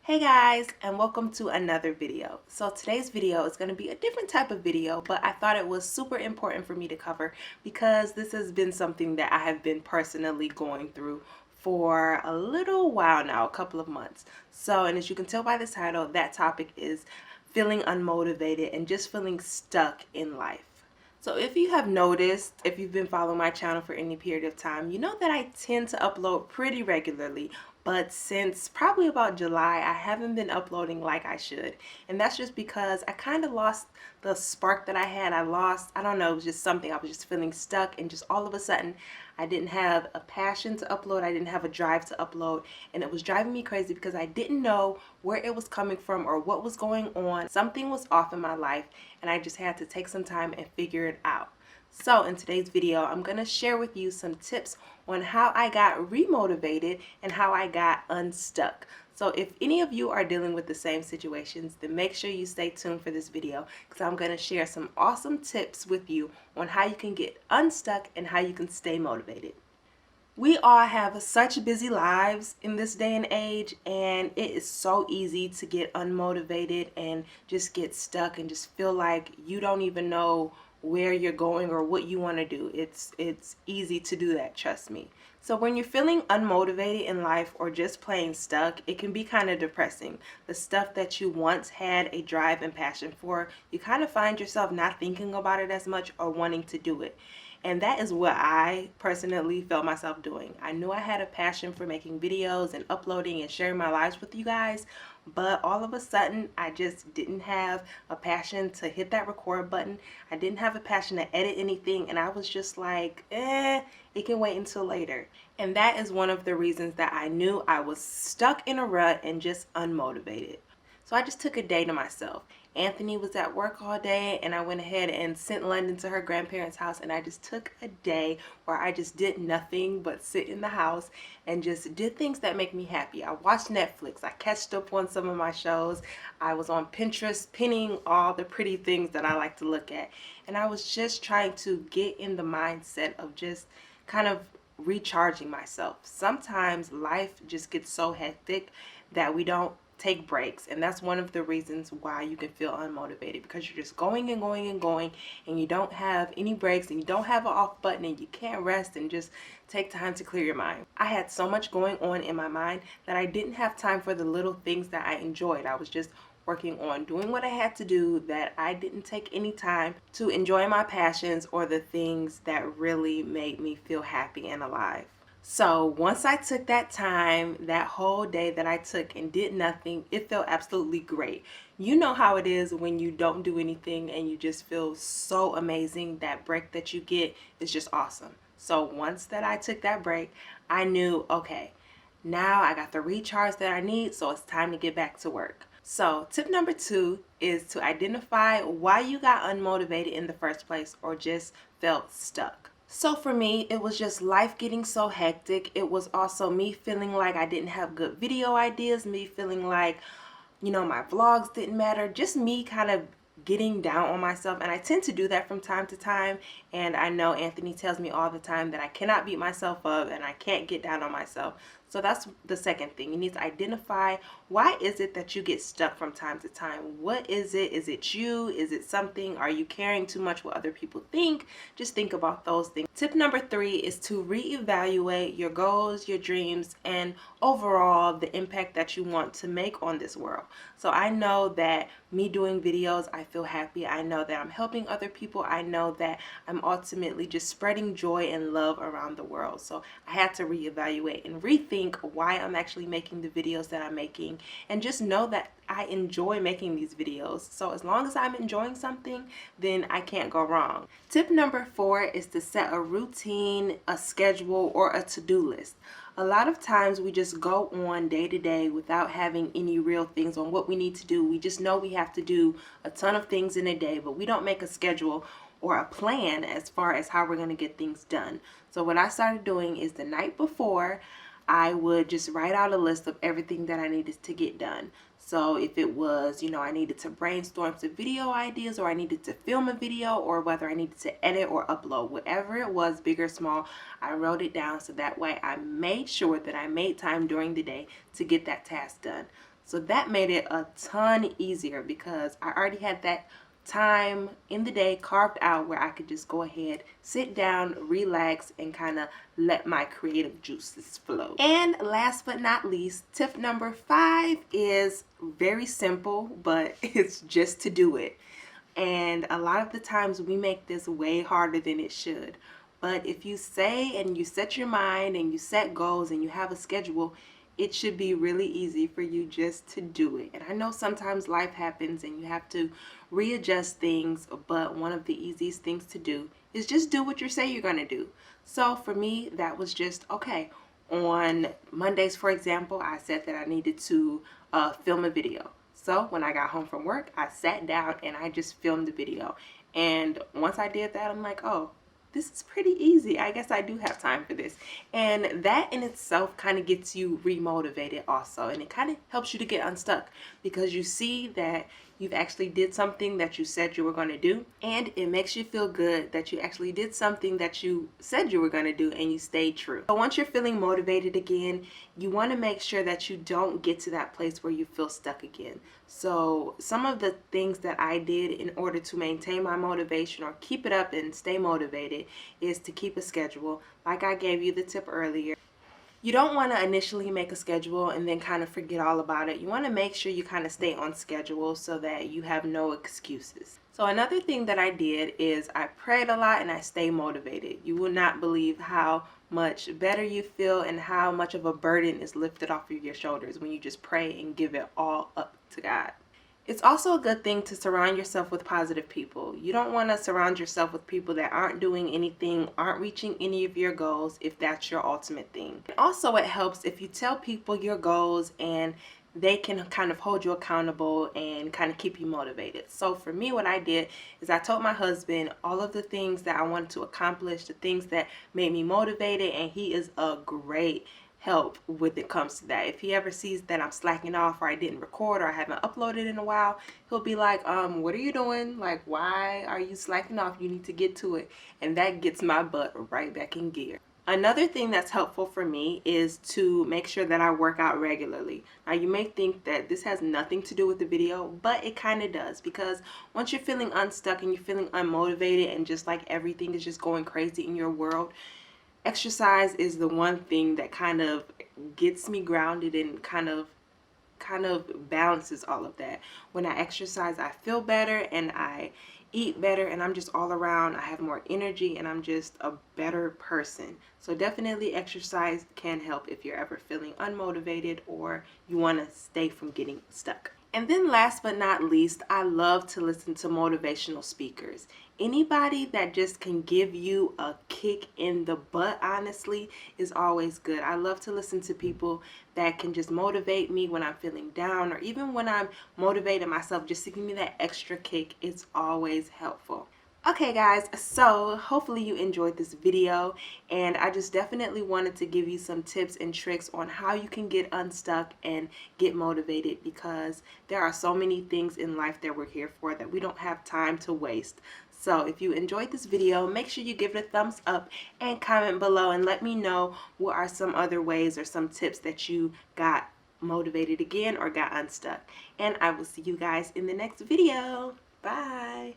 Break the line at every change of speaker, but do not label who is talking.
Hey guys, and welcome to another video. So today's video is going to be a different type of video, but I thought it was super important for me to cover because this has been something that I have been personally going through for a little while now, a couple of months. So, and as you can tell by the title, that topic is feeling unmotivated and just feeling stuck in life. So if you have noticed, if you've been following my channel for any period of time, you know that I tend to upload pretty regularly. But since probably about July, I haven't been uploading like I should. And that's just because I kind of lost the spark that I had. I don't know, it was just something. I was just feeling stuck, and just all of a sudden, I didn't have a passion to upload. I didn't have a drive to upload. And it was driving me crazy because I didn't know where it was coming from or what was going on. Something was off in my life, and I just had to take some time and figure it out. So in today's video, I'm going to share with you some tips on how I got remotivated and how I got unstuck. So if any of you are dealing with the same situations, then make sure you stay tuned for this video because I'm going to share some awesome tips with you on how you can get unstuck and how you can stay motivated. We all have such busy lives in this day and age, and it is so easy to get unmotivated and just get stuck and just feel like you don't even know where you're going or what you want to do. It's easy to do that, trust me. So when you're feeling unmotivated in life or just plain stuck, it can be kind of depressing. The stuff that you once had a drive and passion for, you kind of find yourself not thinking about it as much or wanting to do it. And that is what I personally felt myself doing. I knew I had a passion for making videos and uploading and sharing my lives with you guys, but all of a sudden I just didn't have a passion to hit that record button. I didn't have a passion to edit anything, and I was just like, it can wait until later. And that is one of the reasons that I knew I was stuck in a rut and just unmotivated. So I just took a day to myself. Anthony was at work all day, and I went ahead and sent London to her grandparents' house, and I just took a day where I just did nothing but sit in the house and just did things that make me happy. I watched Netflix. I catched up on some of my shows. I was on Pinterest pinning all the pretty things that I like to look at. And I was just trying to get in the mindset of just kind of recharging myself. Sometimes life just gets so hectic that we don't take breaks, and that's one of the reasons why you can feel unmotivated, because you're just going and going and going, and you don't have any breaks, and you don't have an off button, and you can't rest and just take time to clear your mind. I had so much going on in my mind that I didn't have time for the little things that I enjoyed. I was just working on doing what I had to do, that I didn't take any time to enjoy my passions or the things that really made me feel happy and alive. So once I took that time, that whole day that I took and did nothing, it felt absolutely great. You know how it is when you don't do anything and you just feel so amazing. That break that you get is just awesome. So once that I took that break, I knew, okay, now I got the recharge that I need, so it's time to get back to work. So tip number 2 is to identify why you got unmotivated in the first place or just felt stuck. So for me, it was just life getting so hectic. It was also me feeling like I didn't have good video ideas, me feeling like, my vlogs didn't matter, just me kind of getting down on myself. And I tend to do that from time to time, and I know Anthony tells me all the time that I cannot beat myself up and I can't get down on myself. So that's the second thing. You need to identify, why is it that you get stuck from time to time? What is it? Is it you? Is it something? Are you caring too much what other people think? Just think about those things. Tip number 3 is to reevaluate your goals, your dreams, and overall the impact that you want to make on this world. So I know that me doing videos, I feel happy. I know that I'm helping other people. I know that I'm ultimately just spreading joy and love around the world. So I had to reevaluate and rethink why I'm actually making the videos that I'm making, and just know that I enjoy making these videos. So as long as I'm enjoying something, then I can't go wrong. Tip number 4 is to set a routine, a schedule, or a to-do list. A lot of times we just go on day to day without having any real things on what we need to do. We just know we have to do a ton of things in a day, but we don't make a schedule or a plan as far as how we're going to get things done. So what I started doing is the night before, I would just write out a list of everything that I needed to get done. So if it was, I needed to brainstorm some video ideas, or I needed to film a video, or whether I needed to edit or upload, whatever it was, big or small, I wrote it down so that way I made sure that I made time during the day to get that task done. So that made it a ton easier because I already had that time in the day carved out where I could just go ahead, sit down, relax, and kind of let my creative juices flow. And last but not least, tip number 5 is very simple, but it's just to do it. And a lot of the times we make this way harder than it should. But if you say and you set your mind and you set goals and you have a schedule, it should be really easy for you just to do it. And I know sometimes life happens and you have to readjust things, but one of the easiest things to do is just do what you say you're going to do. So for me, that was just okay. On Mondays, for example, I said that I needed to film a video. So when I got home from work, I sat down and I just filmed the video. And once I did that, I'm like, oh, this is pretty easy. I guess I do have time for this. And that in itself kind of gets you remotivated also. And it kind of helps you to get unstuck because you see that you've actually did something that you said you were going to do. And it makes you feel good that you actually did something that you said you were going to do and you stayed true. So once you're feeling motivated again, you want to make sure that you don't get to that place where you feel stuck again. So some of the things that I did in order to maintain my motivation or keep it up and stay motivated is to keep a schedule. Like I gave you the tip earlier. You don't want to initially make a schedule and then kind of forget all about it. You want to make sure you kind of stay on schedule so that you have no excuses. So another thing that I did is I prayed a lot and I stay motivated. You will not believe how much better you feel and how much of a burden is lifted off of your shoulders when you just pray and give it all up to God. It's also a good thing to surround yourself with positive people. You don't want to surround yourself with people that aren't doing anything, aren't reaching any of your goals if that's your ultimate thing. And also it helps if you tell people your goals and they can kind of hold you accountable and kind of keep you motivated. So for me, what I did is I told my husband all of the things that I wanted to accomplish, the things that made me motivated, and he is a great help when it comes to that. If he ever sees that I'm slacking off or I didn't record or I haven't uploaded in a while, he'll be like, what are you doing? Like, why are you slacking off? You need to get to it. And that gets my butt right back in gear. Another thing that's helpful for me is to make sure that I work out regularly. Now you may think that this has nothing to do with the video, but it kind of does, because once you're feeling unstuck and you're feeling unmotivated and just like everything is just going crazy in your world, exercise is the one thing that kind of gets me grounded and kind of balances all of that. When I exercise, I feel better and I eat better and I'm just all around, I have more energy and I'm just a better person. So definitely exercise can help if you're ever feeling unmotivated or you want to stay from getting stuck. And then last but not least, I love to listen to motivational speakers. Anybody that just can give you a kick in the butt, honestly, is always good. I love to listen to people that can just motivate me when I'm feeling down, or even when I'm motivated myself, just to give me that extra kick. It's always helpful. Okay guys, so hopefully you enjoyed this video, and I just definitely wanted to give you some tips and tricks on how you can get unstuck and get motivated, because there are so many things in life that we're here for that we don't have time to waste. So if you enjoyed this video, make sure you give it a thumbs up and comment below and let me know what are some other ways or some tips that you got motivated again or got unstuck. And I will see you guys in the next video. Bye!